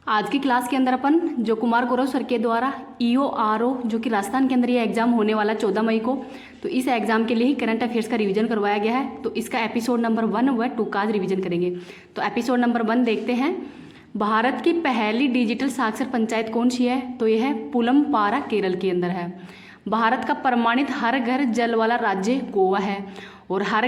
आज की क्लास के अंदर अपन जो कुमार गौरव सर के द्वारा EORO जो कि राजस्थान के अंदर ये एग्जाम होने वाला 14 मई को, तो इस एग्जाम के लिए ही करंट अफेयर्स का रिवीजन करवाया गया है। तो इसका एपिसोड नंबर 1 व 2 का आज रिवीजन करेंगे। तो एपिसोड नंबर 1 देखते हैं। भारत की पहली डिजिटल साक्षर पंचायत कौन सी है? तो यह है पुलमपारा, केरल के अंदर है। भारत का प्रमाणित हर घर जल वाला राज्य गोवा है। और हर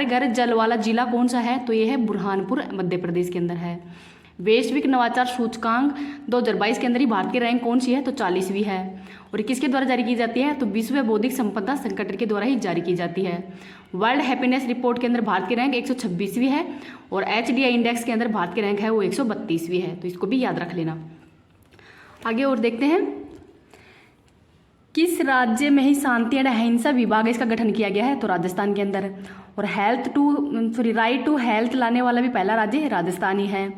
घर जल वाला जिला कौन सा है? तो यह है बुरहानपुर, मध्य प्रदेश के अंदर है। वैश्विक नवाचार सूचकांक 2022 के अंदर ही भारत की रैंक कौन सी है? तो 40वीं है। और किसके द्वारा जारी की जाती है? तो विश्व बौद्धिक संपदा संगठन के द्वारा ही जारी की जाती है। वर्ल्ड हैप्पीनेस रिपोर्ट के अंदर भारत की रैंक 126वीं है। और HDI इंडेक्स के अंदर भारत की रैंक है वो 132वीं है। तो इसको भी याद रख लेना। आगे और देखते हैं, किस राज्य में ही शांति एवं अहिंसा विभाग इसका गठन किया गया है? तो राजस्थान के अंदर। और राइट टू हेल्थ लाने वाला भी पहला राज्य राजस्थान ही है।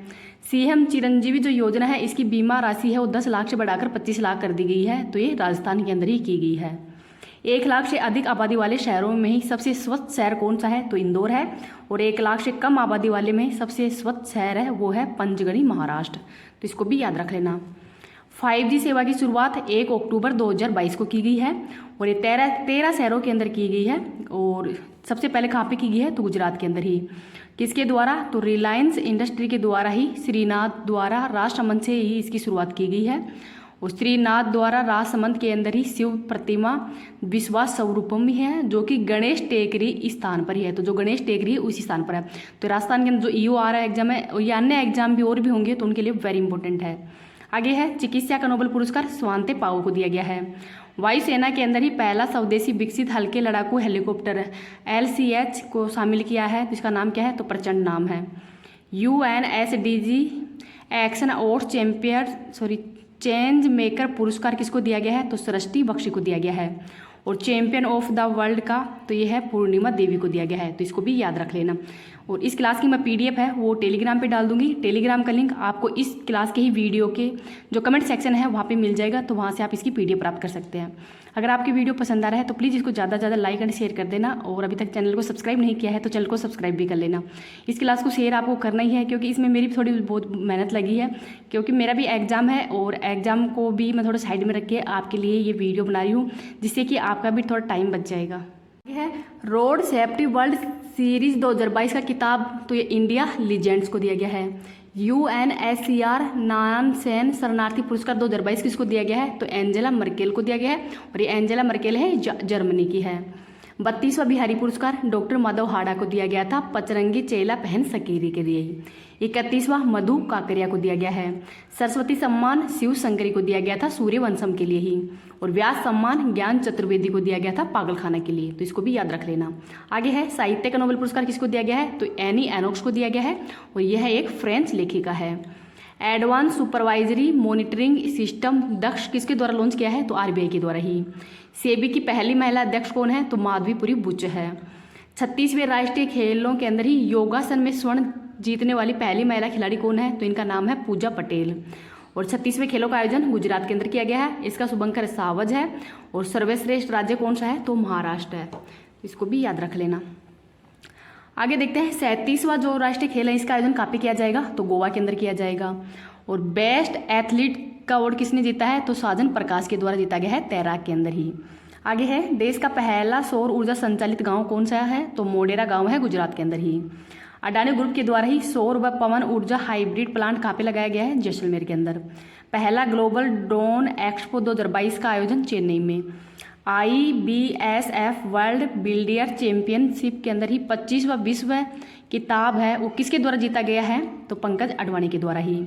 CM चिरंजीवी जो योजना है, इसकी बीमा राशि है वो 10 लाख से बढ़ाकर 25 लाख कर दी गई है। तो ये राजस्थान के अंदर ही की गई है। 1 लाख से अधिक आबादी वाले शहरों में ही सबसे स्वच्छ शहर कौन सा है? तो इंदौर है। और 1 लाख से कम आबादी वाले में सबसे स्वच्छ शहर है वो है पंचगढ़ी, महाराष्ट्र। तो इसको भी याद रख लेना। 5G सेवा की शुरुआत 1 अक्टूबर 2022 को की गई है। और ये 13 शहरों के अंदर की गई है। और सबसे पहले कहाँ पे की गई है? तो गुजरात के अंदर ही। किसके द्वारा? तो रिलायंस इंडस्ट्री के द्वारा ही, श्रीनाथ द्वारा राजसमंद से ही इसकी शुरुआत की गई है। और श्रीनाथ द्वारा राजसमंद के अंदर ही शिव प्रतिमा विश्वास स्वरूपम भी है, जो कि गणेश टेकरी स्थान पर ही है। तो जो गणेश टेकरी है उसी स्थान पर है। तो राजस्थान के अंदर जो EORO एग्जाम है, या अन्य एग्जाम भी और भी होंगे तो उनके लिए वेरी इंपॉर्टेंट है। आगे है, चिकित्सा का नोबेल पुरस्कार स्वांते पाओ को दिया गया है। वायुसेना के अंदर ही पहला स्वदेशी विकसित हल्के लड़ाकू हेलीकॉप्टर LCH को शामिल किया है। तो इसका नाम क्या है? तो प्रचंड नाम है। UNSDG एक्शन और चेंज मेकर पुरस्कार किसको दिया गया है? तो सृष्टि बख्शी को दिया गया है। और चैंपियन ऑफ द वर्ल्ड का तो ये है पूर्णिमा देवी को दिया गया है। तो इसको भी याद रख लेना। और इस क्लास की मैं PDF है वो टेलीग्राम पे डाल दूंगी। टेलीग्राम का लिंक आपको इस क्लास के ही वीडियो के जो कमेंट सेक्शन है वहाँ पे मिल जाएगा। तो वहाँ से आप इसकी PDF प्राप्त कर सकते हैं। अगर आपकी वीडियो पसंद आ रहा है तो प्लीज़ इसको ज़्यादा से ज़्यादा लाइक एंड शेयर कर देना। और अभी तक चैनल को सब्सक्राइब नहीं किया है तो चैनल को सब्सक्राइब भी कर लेना। इस क्लास को शेयर आपको करना ही है, क्योंकि इसमें मेरी भी थोड़ी बहुत मेहनत लगी है, क्योंकि मेरा भी एग्जाम है। और एग्जाम को भी मैं थोड़ा साइड में रख के आपके लिए ये वीडियो बना रही हूँ, जिससे कि आपका भी थोड़ा टाइम बच जाएगा। ये है रोड सेफ्टी वर्ल्ड सीरीज 2022 का किताब, तो ये इंडिया लीजेंड्स को दिया गया है। UNHCR नानसेन शरणार्थी पुरस्कार 2022 किसको दिया गया है? तो एंजेला मर्केल को दिया गया है। और ये एंजेला मर्केल है जर्मनी की है। 32वां बिहारी पुरस्कार डॉक्टर माधव हाड़ा को दिया गया था, पचरंगी चेला पहन सकेरी के लिए ही। 31वां मधु काकरिया को दिया गया है। सरस्वती सम्मान शिव शंकरी को दिया गया था, सूर्यवंशम के लिए ही। और व्यास सम्मान ज्ञान चतुर्वेदी को दिया गया था, पागलखाना के लिए। तो इसको भी याद रख लेना। आगे है, साहित्य का नोबेल पुरस्कार किसको दिया गया है? तो एनी एनोक्स को दिया गया है। और यह एक फ्रेंच लेखिका है। एडवांस सुपरवाइजरी मॉनिटरिंग सिस्टम दक्ष किसके द्वारा लॉन्च किया है? तो RBI के द्वारा ही। सेबी की पहली महिला अध्यक्ष कौन है? तो माधवीपुरी बुच है। 36वें राष्ट्रीय खेलों के अंदर ही योगासन में स्वर्ण जीतने वाली पहली महिला खिलाड़ी कौन है? तो इनका नाम है पूजा पटेल। और 36वें खेलों का आयोजन गुजरात के अंदर किया गया है। इसका शुभंकर सावज है। और सर्वश्रेष्ठ राज्य कौन सा है? तो महाराष्ट्र है। इसको भी याद रख लेना। आगे देखते हैं, 37वां जो राष्ट्रीय खेल है इसका आयोजन कहाँ पे किया जाएगा? तो गोवा के अंदर किया जाएगा। और बेस्ट एथलीट का अवार्ड किसने जीता है? तो साजन प्रकाश के द्वारा जीता गया है, तैराक के अंदर ही। आगे है, देश का पहला सौर ऊर्जा संचालित गांव कौन सा है? तो मोडेरा गांव है, गुजरात के अंदर ही। अडानी ग्रुप के द्वारा ही सौर व पवन ऊर्जा हाइब्रिड प्लांट कहाँ पे लगाया गया है? जैसलमेर के अंदर। पहला ग्लोबल ड्रोन एक्सपो 2022 का आयोजन चेन्नई में। IBSF वर्ल्ड बिल्डियर चैंपियनशिप के अंदर ही 25वां विश्व किताब है वो किसके द्वारा जीता गया है? तो पंकज अडवाणी के द्वारा ही।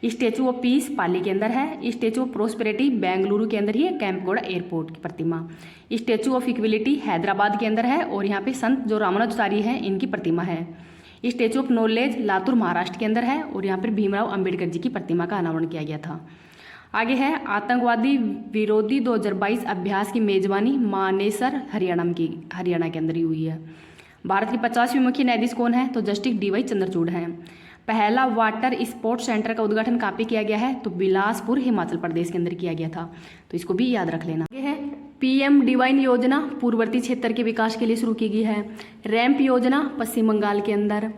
स्टेचू ऑफ पीस पाली के अंदर है। स्टेचू ऑफ प्रोस्पेरिटी बेंगलुरु के अंदर ही है, कैंपगौड़ा एयरपोर्ट की प्रतिमा। स्टेचू ऑफ इक्विलिटी हैदराबाद के अंदर है। और यहाँ पे संत जो रामानुजाचार्य हैं इनकी प्रतिमा है। Statue of knowledge Latur Maharashtra के अंदर है। और यहाँ पर भीमराव अंबेडकर जी की प्रतिमा का अनावरण किया गया था। आगे है, आतंकवादी विरोधी 2022 अभ्यास की मेजबानी मानेसर हरियाणा के अंदर ही हुई है। भारत की 50वीं मुख्य न्यायाधीश कौन है? तो जस्टिस DY चंद्रचूड़ हैं। पहला वाटर स्पोर्ट्स सेंटर का उद्घाटन कहाँ पे किया गया है? तो बिलासपुर हिमाचल प्रदेश के अंदर किया गया था। तो इसको भी याद रख लेना। आगे है, PM डिवाइन योजना पूर्ववर्ती क्षेत्र के विकास के लिए शुरू की गई है। रैंप योजना पश्चिम बंगाल के अंदर।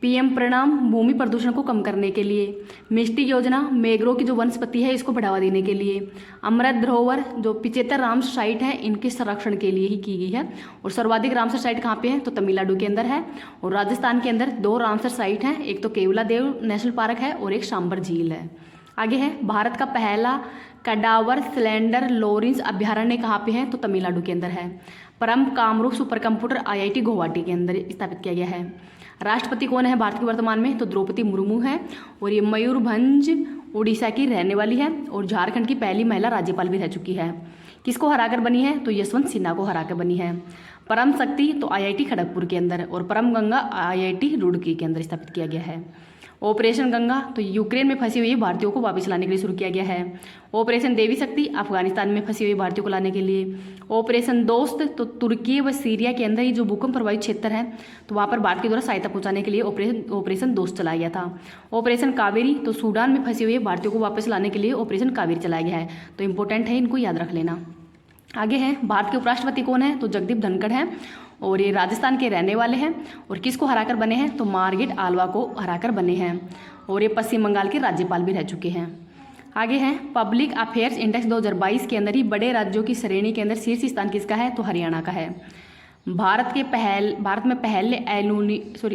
पीएम प्रणाम भूमि प्रदूषण को कम करने के लिए, मिष्टी योजना मैंग्रोव की जो वनस्पति है इसको बढ़ावा देने के लिए, अमृत धरोहर जो 75 रामसर साइट है इनके संरक्षण के लिए ही की गई है। और सर्वाधिक रामसर साइट कहाँ पे है, तो तमिलनाडु के अंदर है। और राजस्थान के अंदर 2 रामसर साइट हैं, एक तो केवलादेव नेशनल पार्क है और एक सांबर झील है। आगे है भारत का पहला कडावर सिलेंडर लोरेंस अभ्यारण्य कहाँ पे है, तो तमिलनाडु के अंदर है। परम Kamrup super computer IIT Guwahati के अंदर स्थापित किया गया है। राष्ट्रपति कौन है भारत के वर्तमान में, तो द्रौपदी मुर्मू है और ये मयूरभंज उड़ीसा की रहने वाली है और झारखंड की पहली महिला राज्यपाल भी रह चुकी है। किसको हराकर बनी है, तो यशवंत सिन्हा को हराकर बनी है। परम शक्ति तो IIT खड़गपुर के अंदर और परम गंगा IIT रुड़की के अंदर स्थापित किया गया है। ऑपरेशन गंगा तो यूक्रेन में फंसी हुई भारतीयों को वापस लाने के लिए शुरू किया गया है। ऑपरेशन देवी शक्ति अफगानिस्तान में फंसी हुई भारतीयों को लाने के लिए। ऑपरेशन दोस्त तो तुर्की व सीरिया के अंदर ही जो भूकंप प्रभावित क्षेत्र है तो वहाँ पर भारत के द्वारा सहायता पहुँचाने के लिए ऑपरेशन दोस्त चलाया गया था। ऑपरेशन कावेरी तो सूडान में फंसी हुई भारतीयों को वापस लाने के लिए ऑपरेशन कावेरी चलाया गया है। तो इंपॉर्टेंट है, इनको याद रख लेना। आगे है भारत के उपराष्ट्रपति कौन है, तो जगदीप धनखड़ हैं और ये राजस्थान के रहने वाले हैं। और किसको हराकर बने हैं, तो मार्गरेट आल्वा को हराकर बने हैं और ये पश्चिम बंगाल के राज्यपाल भी रह चुके हैं। आगे हैं पब्लिक अफेयर्स इंडेक्स 2022 के अंदर ही बड़े राज्यों की श्रेणी के अंदर शीर्ष स्थान किसका है, तो हरियाणा का है। भारत में पहले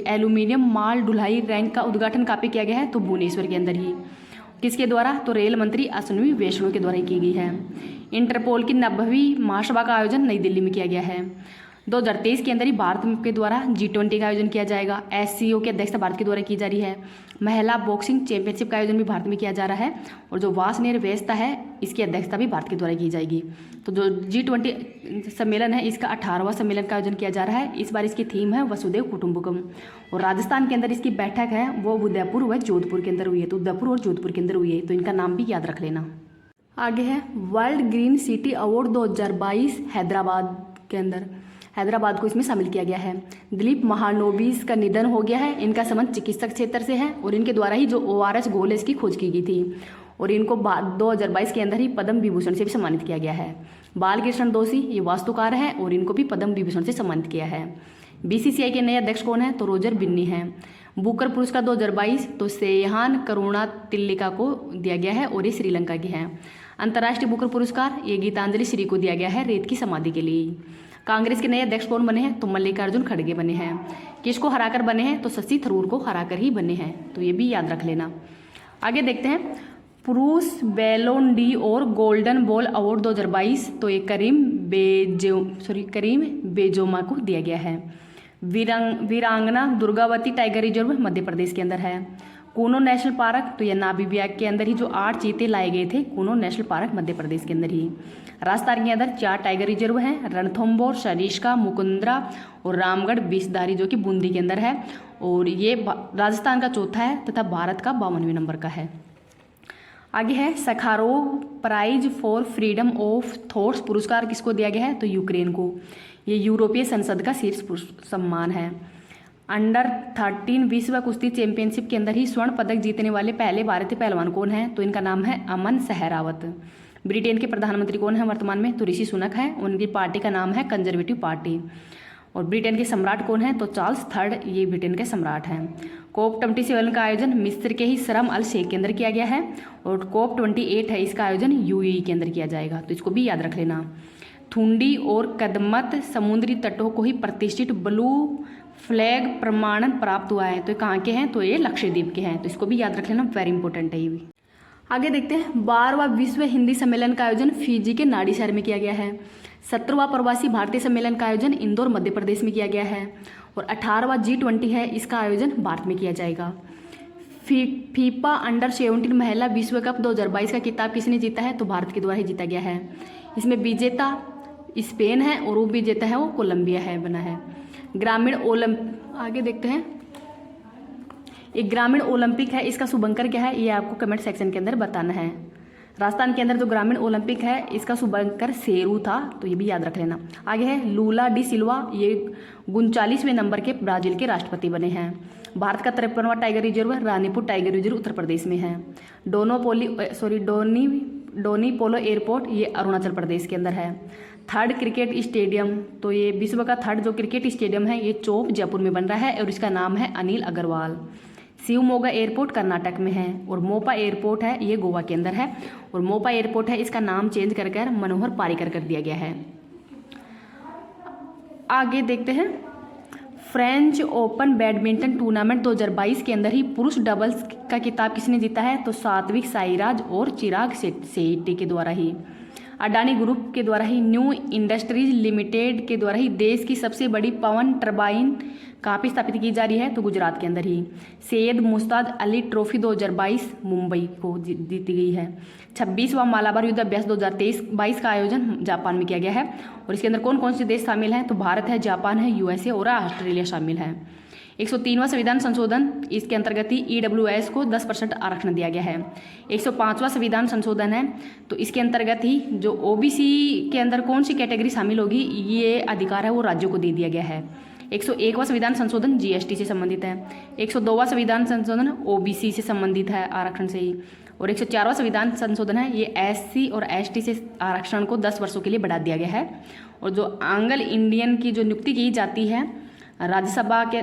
एल्यूमिनियम माल ढुलाई रैंक का उद्घाटन कहाँ पे किया गया है, तो भुवनेश्वर के अंदर ही। किसके द्वारा, तो रेल मंत्री अश्विनी वैष्णव के द्वारा ही की गई है। इंटरपोल की 90वीं महासभा का आयोजन नई दिल्ली में किया गया है। 2023 के अंदर ही भारत के द्वारा G20 का आयोजन किया जाएगा। SCO की अध्यक्षता भारत के द्वारा की जा रही है। महिला बॉक्सिंग चैंपियनशिप का आयोजन भी भारत में किया जा रहा है और जो वासनेर व्यवस्था है इसकी अध्यक्षता भी भारत के द्वारा की जाएगी। तो जो G20 सम्मेलन है इसका 18वां सम्मेलन का आयोजन किया जा रहा है। इस बार इसकी थीम है वसुदेव कुटुंबकम और राजस्थान के अंदर इसकी बैठक है वो उदयपुर व जोधपुर के अंदर हुई है। तो उदयपुर और जोधपुर के अंदर हुई है, तो इनका नाम भी याद रख लेना। आगे है world green city award 2022 Hyderabad के अंदर, हैदराबाद को इसमें शामिल किया गया है। दिलीप महानोबिस का निधन हो गया है। इनका संबंध चिकित्सक क्षेत्र से है और इनके द्वारा ही जो ORS घोल है इसकी खोज की गई थी और इनको 2022 के अंदर ही पद्म विभूषण से भी सम्मानित किया गया है। बालकृष्ण दोषी ये वास्तुकार हैं और इनको भी पद्म विभूषण से सम्मानित किया है। BCCI के नए अध्यक्ष कौन है, तो रोजर बिन्नी हैं। बुकर पुरस्कार 2022 तो सेहान करुणा तिल्लिका को दिया गया है और ये श्रीलंका के हैं। अंतर्राष्ट्रीय बुकर पुरस्कार ये गीतांजलि श्री को दिया गया है रेत की समाधि के लिए। कांग्रेस के नए अध्यक्ष कौन बने हैं, तो मल्लिकार्जुन खड़गे बने हैं। किसको हराकर बने हैं, तो शशि थरूर को हराकर ही बने हैं, तो ये भी याद रख लेना। आगे देखते हैं पुरुष बैलोन डी और गोल्डन बॉल अवार्ड 2022 तो ये करीम बेजोमा को दिया गया है। वीरांगना दुर्गावती टाइगर रिजर्व मध्य प्रदेश के अंदर है। कूनो नेशनल पार्क तो यह नामीबिया के अंदर ही जो 8 चीते लाए गए थे कूनो नेशनल पार्क मध्य प्रदेश के अंदर ही। राजस्थान के अंदर 4 टाइगर रिजर्व हैं, रणथंभौर, सरिस्का, मुकुंदरा और रामगढ़ विषधारी जो कि बूंदी के अंदर है और ये राजस्थान का चौथा है तथा भारत का 52वें नंबर का है। आगे है Sakharov prize for freedom of thoughts पुरस्कार किसको दिया गया है, तो यूक्रेन को। ये यूरोपीय संसद का शीर्ष सम्मान है। अंडर 13 विश्व कुश्ती चैंपियनशिप के अंदर ही स्वर्ण पदक जीतने वाले पहले भारतीय पहलवान कौन है, तो इनका नाम है अमन सहरावत। ब्रिटेन के प्रधानमंत्री कौन है वर्तमान में, तो ऋषि सुनक है। उनकी पार्टी का नाम है कंजर्वेटिव पार्टी। और ब्रिटेन के सम्राट कौन है, तो चार्ल्स III ये ब्रिटेन के सम्राट हैं। COP27 का आयोजन मिस्र के ही शर्म अल शेख के अंदर किया गया है और COP28 है इसका आयोजन UAE के अंदर किया जाएगा, तो इसको भी याद रख लेना। थुंडी और कदमत समुद्री तटों को ही प्रतिष्ठित ब्लू फ्लैग प्रमाणन प्राप्त हुआ है, तो ये कहाँ के हैं, तो ये लक्षद्वीप के हैं, तो इसको भी याद रख लेना, वेरी इंपॉर्टेंट है ये भी। आगे देखते हैं 12वां विश्व हिंदी सम्मेलन का आयोजन फिजी के नाडी शहर में किया गया है। 17वां प्रवासी भारतीय सम्मेलन का आयोजन इंदौर मध्य प्रदेश में किया गया है और 18वां G20 है इसका आयोजन भारत में किया जाएगा। फीफा अंडर 17 महिला विश्व कप 2022 का खिताब किसने जीता है, तो भारत के द्वारा ही जीता गया है। इसमें विजेता स्पेन है और उप विजेता है वो कोलंबिया है बना है। आगे देखते हैं एक ग्रामीण ओलंपिक है, इसका शुभंकर क्या है ये आपको कमेंट सेक्शन के अंदर बताना है। राजस्थान के अंदर जो ग्रामीण ओलंपिक है इसका शुभंकर शेरू था, तो ये भी याद रख लेना। आगे है लूला डी सिल्वा, ये 39वें नंबर के ब्राजील के राष्ट्रपति बने हैं। भारत का 53वां tiger reserve Ranipur tiger reserve Uttar Pradesh में है। डोनी पोलो एयरपोर्ट ये अरुणाचल प्रदेश के अंदर है। थर्ड क्रिकेट स्टेडियम, तो ये विश्व का थर्ड जो क्रिकेट स्टेडियम है ये चोप जयपुर में बन रहा है और इसका नाम है अनिल अग्रवाल। शिवमोगा एयरपोर्ट कर्नाटक में है और मोपा एयरपोर्ट है ये गोवा के अंदर है और मोपा एयरपोर्ट है इसका नाम चेंज कर मनोहर पारिकर कर दिया गया है। आगे देखते हैं, फ्रेंच ओपन बैडमिंटन टूर्नामेंट 2022 के अंदर ही पुरुष डबल्स का खिताब किसने जीता है? तो सात्विक साईराज और चिराग शेट्टी के द्वारा ही। अडानी ग्रुप के द्वारा ही, न्यू इंडस्ट्रीज लिमिटेड के द्वारा ही देश की सबसे बड़ी पवन टरबाइन कहाँ पे स्थापित की जा रही है? तो गुजरात के अंदर ही। सैयद मुश्ताक अली ट्रॉफी 2022 मुंबई को जीती गई है। 26वां मालाबार युद्ध अभ्यास 2023-22 का आयोजन जापान में किया गया है और इसके अंदर कौन कौन से देश शामिल हैं? तो भारत है, जापान है, यूएसए और ऑस्ट्रेलिया शामिल है। 103वां संविधान संशोधन, इसके अंतर्गत ही ईडब्ल्यूएस को 10% आरक्षण दिया गया है। 105वां संविधान संशोधन है, तो इसके अंतर्गत ही जो ओबीसी के अंदर कौन सी कैटेगरी शामिल होगी ये अधिकार है वो राज्यों को दे दिया गया है। 101वां संविधान संशोधन जीएसटी से संबंधित है। 102वां संविधान संशोधन ओबीसी से संबंधित है आरक्षण से ही और 104वां संविधान संशोधन है ये एससी और एसटी से आरक्षण को 10 वर्षों के लिए बढ़ा दिया गया है। और जो आंग्ल इंडियन की जो नियुक्ति की जाती है राज्यसभा के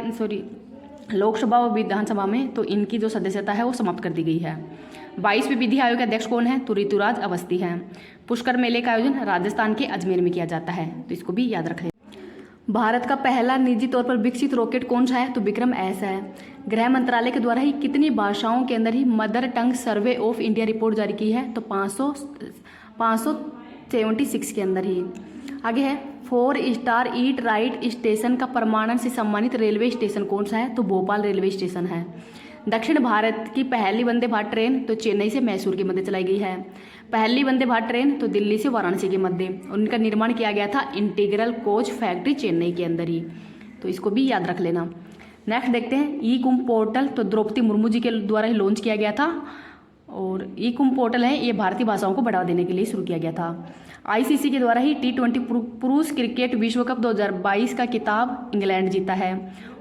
लोकसभा और विधानसभा में, तो इनकी जो सदस्यता है वो समाप्त कर दी गई है। 22वें विधि आयोग के अध्यक्ष कौन है? तो ऋतुराज अवस्थी हैं। पुष्कर मेले का आयोजन राजस्थान के अजमेर में किया जाता है, तो इसको भी याद रखें। भारत का पहला निजी तौर पर विकसित रॉकेट कौन सा है? तो विक्रम एस है। गृह मंत्रालय के द्वारा ही कितनी भाषाओं के अंदर ही mother tongue survey of India report जारी की है? तो 576 के अंदर ही। आगे है, 4 स्टार ईट राइट स्टेशन का प्रमाणन से सम्मानित रेलवे स्टेशन कौन सा है? तो भोपाल रेलवे स्टेशन है। दक्षिण भारत की पहली वंदे भारत ट्रेन तो चेन्नई से मैसूर के मध्य चलाई गई है। पहली वंदे भारत ट्रेन तो दिल्ली से वाराणसी के मध्य, और उनका निर्माण किया गया था इंटीग्रल कोच फैक्ट्री चेन्नई के अंदर ही, तो इसको भी याद रख लेना। नेक्स्ट देखते हैं, ई कुंभ पोर्टल तो द्रौपदी मुर्मू जी के द्वारा ही लॉन्च किया गया था और ई कुंभ पोर्टल है ये भारतीय भाषाओं को बढ़ावा देने के लिए शुरू किया गया था। आईसीसी के द्वारा ही T20 पुरुष क्रिकेट विश्व कप 2022 का खिताब इंग्लैंड जीता है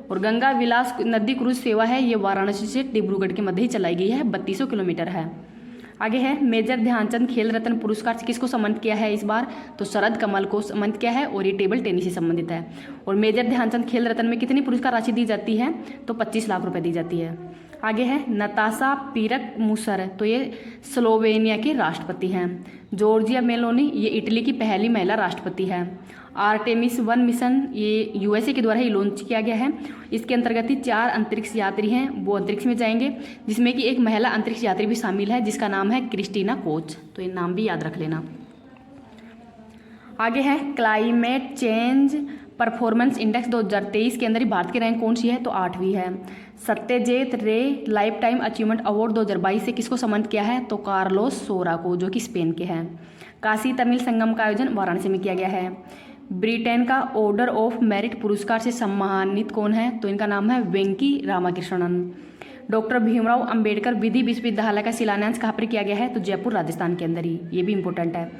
और गंगा विलास नदी क्रूज सेवा है ये वाराणसी से डिब्रूगढ़ के मध्य ही चलाई गई है, 3200 किलोमीटर है। आगे है, मेजर ध्यानचंद खेल रत्न पुरस्कार से किसको सम्मानित किया है इस बार? तो शरद कमल को सम्मानित किया है और ये टेबल टेनिस से संबंधित है। और मेजर ध्यानचंद खेल रत्न में कितनी पुरस्कार राशि दी जाती है? तो 25 लाख रुपए दी जाती है। आगे है, नताशा पिरक मुसर तो ये स्लोवेनिया के राष्ट्रपति हैं। जॉर्जिया मेलोनी ये इटली की पहली महिला राष्ट्रपति है। आर्टेमिस 1 मिशन ये यूएसए के द्वारा ही लॉन्च किया गया है। इसके अंतर्गत ही 4 अंतरिक्ष यात्री हैं वो अंतरिक्ष में जाएंगे, जिसमें कि एक महिला अंतरिक्ष यात्री भी शामिल है जिसका नाम है क्रिस्टीना कोच, तो ये नाम भी याद रख लेना। आगे है, क्लाइमेट चेंज परफॉर्मेंस इंडेक्स 2023 के अंदर ही भारत की रैंक कौन सी है? तो 8वीं है। सत्यजीत रे लाइफ टाइम अचीवमेंट अवार्ड 2022 से किसको सम्मानित किया है? तो कार्लोस सोरा को, जो कि स्पेन के हैं। काशी तमिल संगम का आयोजन वाराणसी में किया गया है। ब्रिटेन का ऑर्डर ऑफ मेरिट पुरस्कार से सम्मानित कौन है? तो इनका नाम है वेंकी रामाकृष्णन। डॉक्टर भीमराव अंबेडकर विधि विश्वविद्यालय का शिलान्यास कहाँ पर किया गया है? तो जयपुर राजस्थान के अंदर ही, ये भी इंपॉर्टेंट है।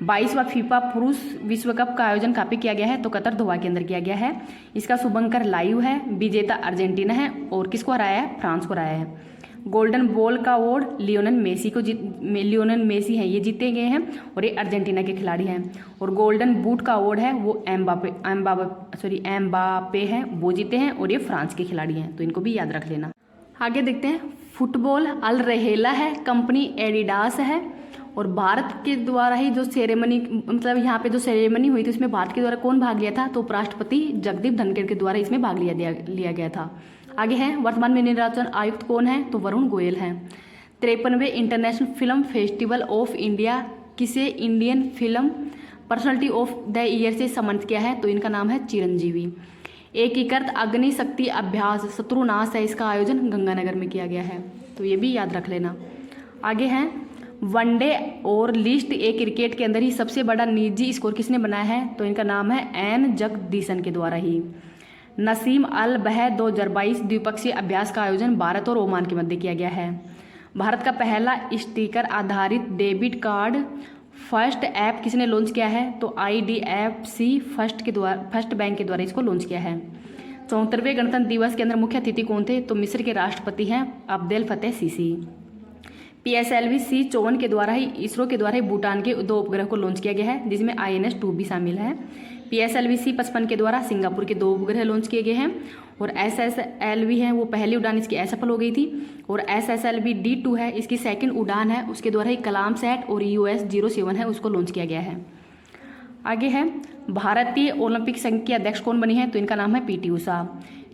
22वां फीफा पुरुष विश्व कप का आयोजन कहाँ पे किया गया है? तो कतर दोहा के अंदर किया गया है। इसका शुभंकर लाइव है, विजेता अर्जेंटीना है और किसको हराया है? फ्रांस को हराया है। गोल्डन बॉल का अवार्ड लियोनेल मेसी हैं ये जीते गए हैं और ये अर्जेंटीना के खिलाड़ी हैं। और गोल्डन बूट का अवार्ड है वो एम्बापे हैं वो जीते हैं और ये फ्रांस के खिलाड़ी हैं, तो इनको भी याद रख लेना। आगे देखते हैं, फुटबॉल अल रहेला है, कंपनी एडिडास है और भारत के द्वारा ही जो सेरेमनी मतलब यहाँ पे जो सेरेमनी हुई थी उसमें भारत के द्वारा कौन भाग लिया था? तो उपराष्ट्रपति जगदीप धनखड़ के द्वारा इसमें भाग लिया गया था। आगे है, वर्तमान में निर्वाचन आयुक्त कौन है? तो वरुण गोयल हैं। 53वें international film festival of India किसे Indian film personality of the year से सम्मानित किया है? तो इनका नाम है चिरंजीवी। एकीकृत अग्नि शक्ति अभ्यास शत्रुनाश है, इसका आयोजन गंगानगर में किया गया है, तो ये भी याद रख लेना। आगे है, वनडे और लिस्ट ए क्रिकेट के अंदर ही सबसे बड़ा निजी स्कोर किसने बनाया है? तो इनका नाम है एन जगदीशन के द्वारा ही। नसीम अल बह 2022 द्विपक्षीय अभ्यास का आयोजन भारत और ओमान के मध्य किया गया है। भारत का पहला स्टिकर आधारित डेबिट कार्ड फर्स्ट ऐप किसने लॉन्च किया है? तो IDFC फर्स्ट बैंक के द्वारा इसको लॉन्च किया है। 74वें गणतंत्र दिवस के अंदर मुख्य अतिथि कौन थे? तो मिस्र के राष्ट्रपति हैं अब्देल फतेह सीसी। PSLV-C54 के द्वारा ही इसरो के द्वारा ही भूटान के 2 उपग्रह को लॉन्च किया गया है, जिसमें INS-2 भी शामिल है। PSLV-C55 के द्वारा सिंगापुर के 2 उपग्रह लॉन्च किए गए हैं। और SSLV है वो पहली उड़ान इसकी असफल हो गई थी। और SSLV-D2 है इसकी सेकंड उड़ान है, उसके द्वारा ही कलाम सैट और US-07 है उसको लॉन्च किया गया है। आगे है भारतीय ओलंपिक संघ की अध्यक्ष कौन बनी है, तो इनका नाम है PT Usha.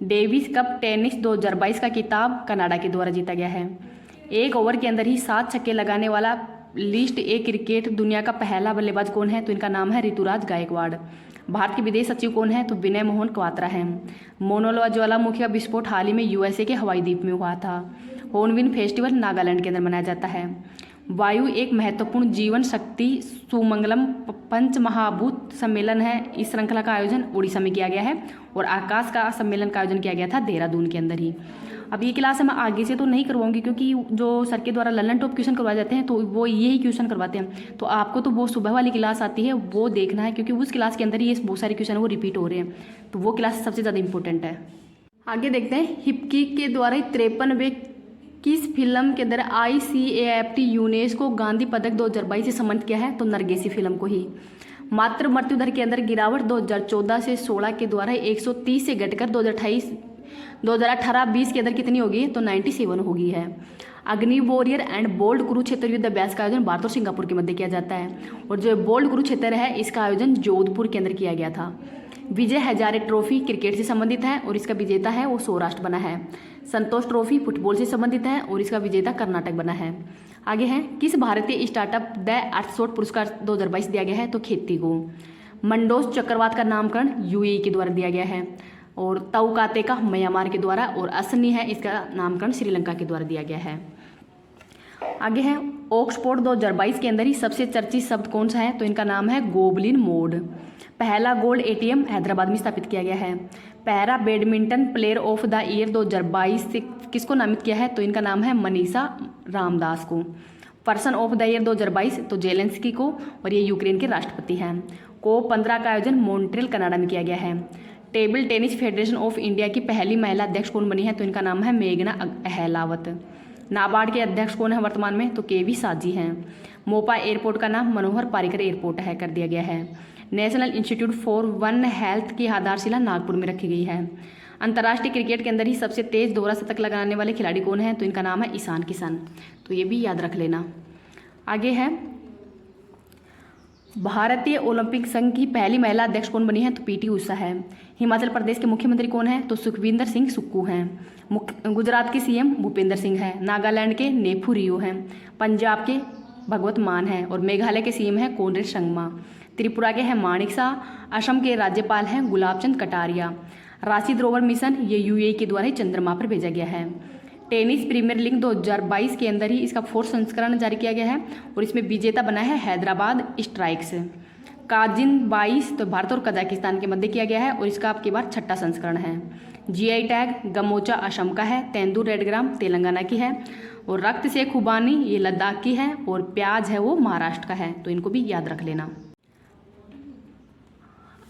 Davis cup tennis 2022 का खिताब कनाडा के द्वारा जीता गया है। 1 ओवर के अंदर ही 7 छक्के लगाने वाला लिस्ट ए क्रिकेट दुनिया का पहला बल्लेबाज कौन है, तो इनका नाम है ऋतुराज गायकवाड़। भारत के विदेश सचिव कौन है, तो विनय मोहन क्वात्रा है। मोनोलोवा ज्वालामुखी का विस्फोट हाल ही में USA के हवाई द्वीप में हुआ था। होर्नबिल फेस्टिवल नागालैंड के अंदर मनाया जाता है। वायु एक महत्वपूर्ण जीवन शक्ति सुमंगलम पंचमहाभूत सम्मेलन है। इस श्रृंखला का आयोजन उड़ीसा में किया गया है। और आकाश का सम्मेलन का आयोजन किया गया था देहरादून के अंदर ही। अब ये क्लास मैं आगे से तो नहीं करवाऊंगी, क्योंकि जो सर के द्वारा ललन टॉप क्वेश्चन करवाए जाते हैं तो वो यही क्वेश्चन करवाते हैं। तो आपको तो वो सुबह वाली क्लास आती है वो देखना है, क्योंकि उस क्लास के अंदर ही ये बहुत सारे क्वेश्चन वो रिपीट हो रहे हैं, तो वो क्लास सबसे ज़्यादा इंपॉर्टेंट है। आगे देखते हैं हिप्की के द्वारा 53वें किस फिल्म के अंदर ICAFT यूनेस्को गांधी पदक 2022 से सम्मानित किया है, तो नरगिसी फिल्म को ही। मातृ मृत्यु दर के अंदर गिरावट 2014 से 16 के द्वारा 130 से घटकर 2018-20 के अंदर कितनी होगी, तो 97 होगी है। अग्नि वॉरियर एंड बोल्ड कुरुक्षेत्र युद्ध अभ्यास का आयोजन भारत और सिंगापुर के मध्य किया जाता है। और जो बोल्ड कुरुक्षेत्र है इसका आयोजन जोधपुर के अंदर किया गया था। विजय हजारे ट्रॉफी क्रिकेट से संबंधित है और इसका विजेता है वो सौराष्ट्र बना है। संतोष ट्रॉफी फुटबॉल से संबंधित है और इसका विजेता कर्नाटक बना है। आगे है किस भारतीय स्टार्टअप द अर्थशॉट पुरस्कार 2022 दिया गया है, तो खेती को। मंडोस चक्रवात का नामकरण UAE के द्वारा दिया गया है। और तौकाते का म्यांमार के द्वारा। और असनी है इसका नामकरण श्रीलंका के द्वारा दिया गया है। आगे है ऑक्सफोर्ड 2022 के अंदर ही सबसे चर्चित शब्द कौन सा है, तो इनका नाम है गोबलिन मोड। पहला गोल्ड ATM हैदराबाद में स्थापित किया गया है। Para badminton player of the year 2022 से किसको नामित किया है, तो इनका नाम है मनीषा रामदास को। पर्सन ऑफ द ईयर 2022 तो जेलेंस्की को, और ये यूक्रेन के राष्ट्रपति हैं। COP15 का आयोजन मॉन्ट्रियल कनाडा में किया गया है। Table tennis federation of India की पहली महिला अध्यक्ष कौन बनी है, तो इनका नाम है मेघना अहलावत। नाबार्ड के अध्यक्ष कौन है वर्तमान में, तो KV साजी हैं। मोपा एयरपोर्ट का नाम मनोहर पारिकर एयरपोर्ट है कर दिया गया है। National institute for one health की आधारशिला नागपुर में रखी गई है। अंतर्राष्ट्रीय क्रिकेट के अंदर ही सबसे तेज दोहरा शतक लगाने वाले खिलाड़ी कौन है, तो इनका नाम है ईशान किशन। तो ये भी याद रख लेना। आगे है भारतीय ओलंपिक संघ की पहली महिला अध्यक्ष कौन बनी है, तो PT उषा है। हिमाचल प्रदेश के मुख्यमंत्री कौन है, तो सुखविंदर सिंह सुक्खू हैं। गुजरात के CM भूपेंद्र सिंह हैं। नागालैंड के नेफू रियो हैं। पंजाब के भगवत मान हैं। और मेघालय के CM हैं कॉनरेड संगमा। त्रिपुरा के हैं माणिक शाह। असम के राज्यपाल हैं गुलाबचंद कटारिया। राशिद रोवर मिशन ये UAE के द्वारा ही चंद्रमा पर भेजा गया है। टेनिस प्रीमियर लीग 2022 के अंदर ही इसका 4th संस्करण जारी किया गया है और इसमें विजेता बना है हैदराबाद स्ट्राइक्स। काजिन 22 तो भारत और कजाकिस्तान के मध्य किया गया है और इसका अब की बार 6ठा संस्करण है। GI टैग गमोचा असम का है। तेंदू रेडग्राम तेलंगाना की है। और रक्त से खुबानी ये लद्दाख की है। और प्याज है वो महाराष्ट्र का है। तो इनको भी याद रख लेना।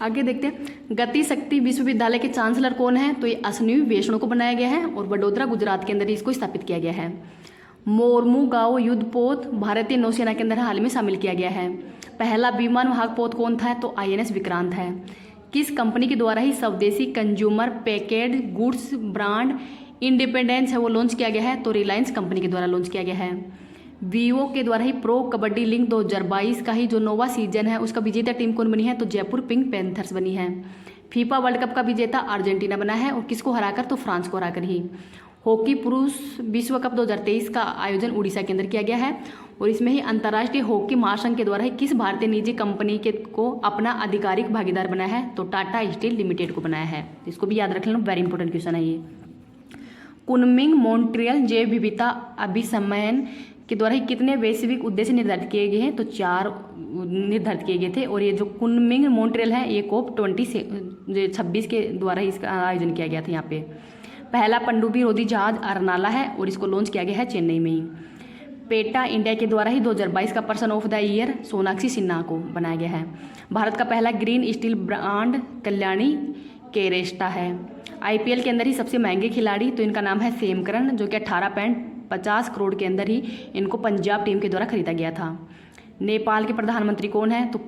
आगे देखते हैं गति शक्ति विश्वविद्यालय के चांसलर कौन है, तो ये अश्विनी वैष्णव को बनाया गया है और वडोदरा गुजरात के अंदर इसको स्थापित किया गया है। मोरमुगांव युद्धपोत भारतीय नौसेना के अंदर हाल में शामिल किया गया है। पहला विमान वाहक पोत कौन था, तो INS विक्रांत है। किस कंपनी के द्वारा ही स्वदेशी consumer packed goods brand independence है वो लॉन्च किया गया है, तो रिलायंस कंपनी के द्वारा लॉन्च किया गया है। Vivo के द्वारा ही प्रो कबड्डी लीग 2022 का ही जो नोवा सीजन है उसका विजेता टीम कौन बनी है, तो जयपुर पिंक पैंथर्स बनी है। फीफा वर्ल्ड कप का विजेता अर्जेंटीना बना है और किसको हराकर, तो फ्रांस को हराकर ही। हॉकी पुरुष विश्व कप 2023 का आयोजन उड़ीसा के अंदर किया गया है और इसमें ही अंतर्राष्ट्रीय हॉकी महासंघ के द्वारा ही किस भारतीय निजी कंपनी के को अपना आधिकारिक भागीदार बनाया है, तो टाटा स्टील लिमिटेड को बनाया है। इसको भी याद रख लेना, वेरी इंपॉर्टेंट क्वेश्चन है ये। कुनमिंग मॉन्ट्रियल जैव विविधता अभिसम्मेलन के द्वारा ही कितने वैश्विक उद्देश्य निर्धारित किए गए हैं, तो 4 निर्धारित किए गए थे। और ये जो कुनमिंग मॉन्ट्रियल है ये COP26 के द्वारा ही इसका आयोजन किया गया था। यहाँ पे पहला पनडुब्बी रोधी जहाज अरनाला है और इसको लॉन्च किया गया है चेन्नई में ही। पेटा इंडिया के द्वारा ही 2022 का person of the year Sonakshi Sinha को बनाया गया है। भारत का पहला ग्रीन स्टील ब्रांड कल्याणी केरेस्टा है। IPL के अंदर ही सबसे महंगे खिलाड़ी, तो इनका नाम है सेम करन जो कि 18 50 करोड़ के अंदर ही इनको पंजाब टीम के द्वारा खरीदा गया था। नेपाल के प्रधानमंत्री कौन है? तो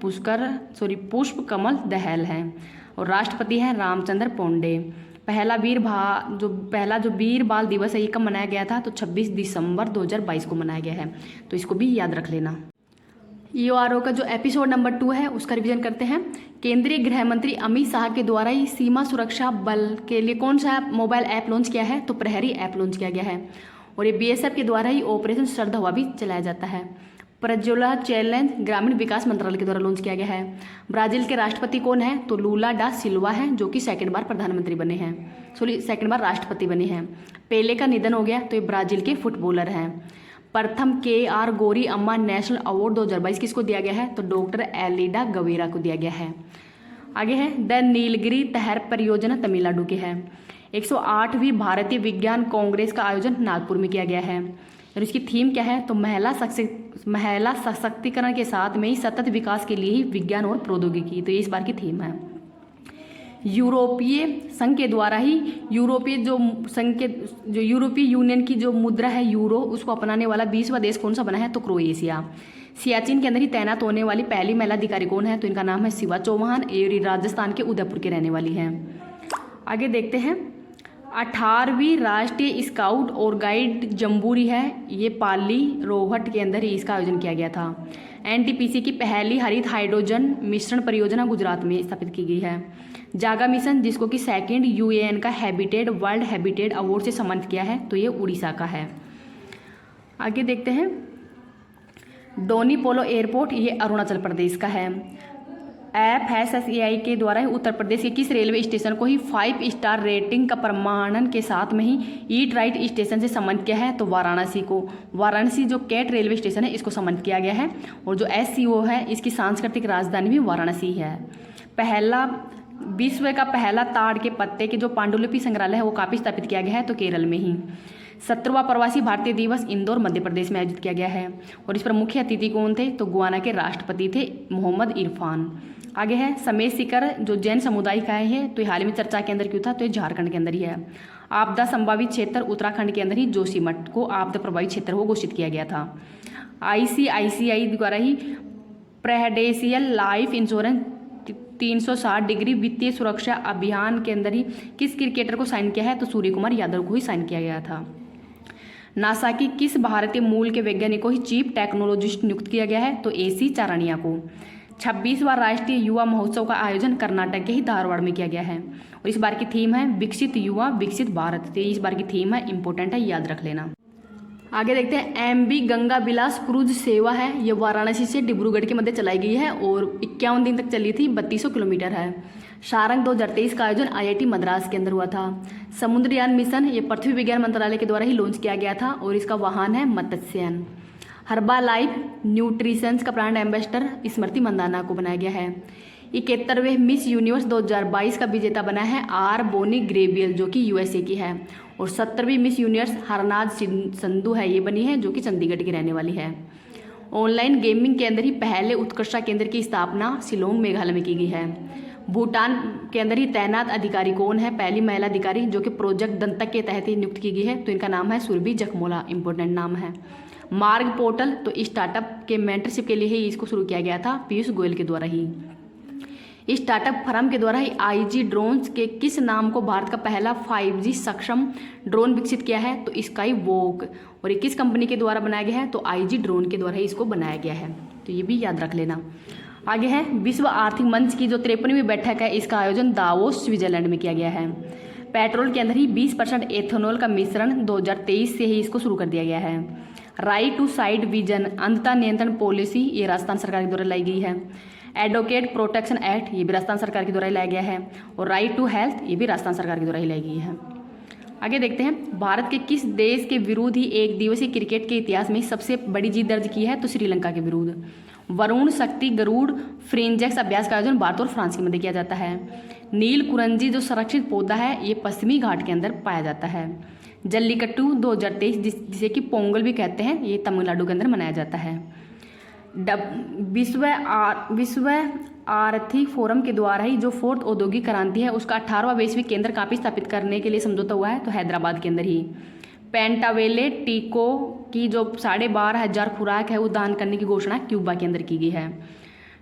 पुष्प कमल दहल हैं। और राष्ट्रपति हैं रामचंद्र पौंडे। पहला जो वीर बाल दिवस है ये कब मनाया गया था? तो 26 दिसंबर 2022 को मनाया गया है, तो इसको भी याद रख लेना। EORO का जो एपिसोड नंबर 2 है उसका रिवीजन करते हैं। केंद्रीय गृह मंत्री अमित शाह के द्वारा ही सीमा सुरक्षा बल के लिए कौन सा मोबाइल ऐप लॉन्च किया है? तो प्रहरी ऐप लॉन्च किया गया है। और ये BSF के द्वारा ही ऑपरेशन श्रद्धा भी चलाया जाता है। प्रज्वला चैलेंज ग्रामीण विकास मंत्रालय के द्वारा लॉन्च किया गया है। ब्राजील के राष्ट्रपति कौन है? तो लूला डा सिल्वा है, जो कि सेकंड बार राष्ट्रपति बने हैं। पेले का निधन हो गया, तो ये ब्राजील के फुटबॉलर हैं। प्रथम KR गौरी अम्मा नेशनल अवार्ड 2022 किसको दिया गया है? तो डॉक्टर एलिडा गवेरा को दिया गया है। आगे है द नीलगिरी नहर परियोजना तमिलनाडु के है। 108वीं भारतीय विज्ञान कांग्रेस का आयोजन नागपुर में किया गया है। और इसकी थीम क्या है? तो महिला सशक्तिकरण के साथ में ही सतत विकास के लिए ही विज्ञान और प्रौद्योगिकी, तो ये इस बार की थीम है। यूरोपीय संघ के द्वारा ही यूरोपीय यूनियन की जो मुद्रा है यूरो, उसको अपनाने वाला 20वां देश कौन सा बना है? तो क्रोएशिया। सियाचिन के अंदर ही तैनात होने वाली पहली महिला अधिकारी कौन है? तो इनका नाम है शिवा चौहान। ये राजस्थान के उदयपुर के रहने वाली हैं। आगे देखते हैं 18वीं राष्ट्रीय स्काउट और गाइड जम्बूरी है, ये पाली रोहट के अंदर ही इसका आयोजन किया गया था। NTPC की पहली हरित हाइड्रोजन मिश्रण परियोजना गुजरात में स्थापित की गई है। जागा मिशन, जिसको कि 2nd UN का वर्ल्ड हैबिटेट अवार्ड से सम्मानित किया है, तो ये उड़ीसा का है। आगे देखते हैं डोनीपोलो एयरपोर्ट, ये अरुणाचल प्रदेश का है। FSSAI के द्वारा उत्तर प्रदेश के किस रेलवे स्टेशन को ही 5 स्टार रेटिंग का प्रमाणन के साथ में ही ईट राइट स्टेशन से सम्मानित किया है? तो वाराणसी को। वाराणसी जो कैट रेलवे स्टेशन है इसको सम्मानित किया गया है। और जो SCO है इसकी सांस्कृतिक राजधानी भी वाराणसी है। विश्व का पहला ताड़ के पत्ते के जो पांडुलिपि संग्रहालय है वो काफी स्थापित किया गया है? तो केरल में ही। 17वां प्रवासी भारतीय दिवस इंदौर मध्य प्रदेश में आयोजित किया गया है। और इस पर मुख्य अतिथि कौन थे? तो गुयाना के राष्ट्रपति थे मोहम्मद इरफान। आगे है समेत शिखर, जो जैन समुदाय का है, तो हाल ही में चर्चा के अंदर क्यों था? तो ये झारखंड के अंदर ही है। आपदा संभावित क्षेत्र उत्तराखंड के अंदर ही जोशीमठ को आपदा प्रभावित क्षेत्र को घोषित किया गया था। ICICI द्वारा ही प्रेसिडेंशियल लाइफ इंश्योरेंस 360 डिग्री वित्तीय सुरक्षा अभियान के अंदर ही किस क्रिकेटर को साइन किया है? तो सूर्य कुमार यादव को ही साइन किया गया था। नासा की किस भारतीय मूल के वैज्ञानिक को ही चीफ टेक्नोलॉजिस्ट नियुक्त किया गया है? तो AC चारणिया को। 26वां राष्ट्रीय युवा महोत्सव का आयोजन कर्नाटक के ही धारवाड़ में किया गया है। और इस बार की थीम है विकसित युवा विकसित भारत, तो इस बार की थीम है, इंपॉर्टेंट है, याद रख लेना। आगे देखते हैं MV गंगा विलास क्रूज सेवा है, ये वाराणसी से डिब्रूगढ़ के मध्य चलाई गई है और 51 दिन तक चली थी, 3200 किलोमीटर है। सारंग 2023 का आयोजन IIT मद्रास के अंदर हुआ था। समुद्रयान मिशन, ये पृथ्वी विज्ञान मंत्रालय के द्वारा ही लॉन्च किया गया था और इसका वाहन है मत्स्ययान। हर्बा लाइफ न्यूट्रिशंस का ब्रांड एम्बेसडर स्मृति मंदाना को बनाया गया है। 71वें मिस यूनिवर्स 2022 का विजेता बना है R बोनी ग्रेबियल, जो कि USA की है। और 70वीं मिस यूनिवर्स हरनाज संधू है, ये बनी है, जो कि चंडीगढ़ की रहने वाली है। ऑनलाइन गेमिंग के अंदर ही पहले उत्कृष्टता केंद्र की स्थापना शिलोंग मेघालय में की गई है। भूटान के अंदर ही तैनात अधिकारी कौन है? पहली महिला अधिकारी, जो कि प्रोजेक्ट दंतक के तहत ही नियुक्त की गई है, तो इनका नाम है सुरभि जखमोला, इंपॉर्टेंट नाम है। मार्ग पोर्टल, तो स्टार्टअप के मेंटरशिप के लिए ही इसको शुरू किया गया था पीयूष गोयल के द्वारा ही। स्टार्टअप फर्म के द्वारा ही IG ड्रोन्स के किस नाम को भारत का पहला 5G सक्षम ड्रोन विकसित किया है? तो स्काई वॉक। और ये किस कंपनी के द्वारा बनाया गया है? तो IG ड्रोन के द्वारा ही इसको बनाया गया है, तो ये भी याद रख लेना। आगे है विश्व आर्थिक मंच की जो 53वीं बैठक है, इसका आयोजन दावोस स्विट्जरलैंड में किया गया है। पेट्रोल के अंदर ही 20% एथेनॉल का मिश्रण 2023 से ही इसको शुरू कर दिया गया है। राइट टू साइट विजन अंधता नियंत्रण पॉलिसी, ये राजस्थान सरकार के द्वारा लाई गई है। एडवोकेट प्रोटेक्शन एक्ट, ये भी राजस्थान सरकार के द्वारा लाया गया है। और राइट टू हेल्थ, ये भी राजस्थान सरकार के द्वारा ही लाई गई है। आगे देखते हैं भारत के किस देश के विरुद्ध ही एक दिवसीय क्रिकेट के इतिहास में सबसे बड़ी जीत दर्ज की है? तो श्रीलंका के विरुद्ध। वरुण शक्ति गरुड़ फ्रिंजेक्स अभ्यास का आयोजन भारत और फ्रांस के मध्य किया जाता है। नील कुरंजी जो संरक्षित पौधा है, ये पश्चिमी घाट के अंदर पाया जाता है। जल्लीकट्टू 2023 जिसे कि पोंगल भी कहते हैं, ये तमिलनाडु के अंदर मनाया जाता है। विश्व आर्थिक फोरम के द्वारा ही जो 4th औद्योगिक क्रांति है उसका 18वां वैश्विक केंद्र काफी स्थापित करने के लिए समझौता हुआ है, तो हैदराबाद के अंदर ही। पेंटावेले टीको की जो 12,500 खुराक है वो दान करने की घोषणा क्यूबा के अंदर की गई है।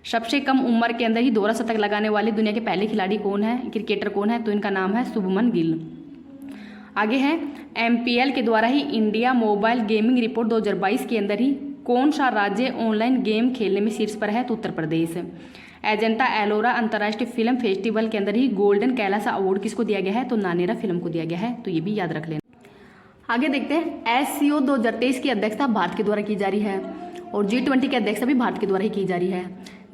सबसे कम उम्र के अंदर ही दोहरा शतक लगाने वाले दुनिया के पहले खिलाड़ी कौन है, क्रिकेटर कौन है, तो इनका नाम है शुभमन गिल। आगे है MPL के द्वारा ही इंडिया मोबाइल गेमिंग रिपोर्ट 2022 के अंदर ही कौन सा राज्य ऑनलाइन गेम खेलने में शीर्ष पर है, तो उत्तर प्रदेश। एजेंटा एलोरा अंतर्राष्ट्रीय फिल्म फेस्टिवल के अंदर ही गोल्डन कैलासा अवार्ड किसको दिया गया है, तो नानेरा फिल्म को दिया गया है, तो ये भी याद रख लेना। आगे देखते हैं SCO 2023 की अध्यक्षता भारत के द्वारा की जा रही है और G20 की अध्यक्षता भी भारत के द्वारा ही की जा रही है।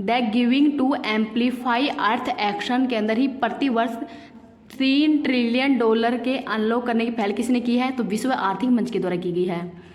The giving to amplify earth action के अंदर ही प्रतिवर्ष $3 ट्रिलियन के अनलॉक करने की पहल किसने की है, तो विश्व आर्थिक मंच के द्वारा की गई है।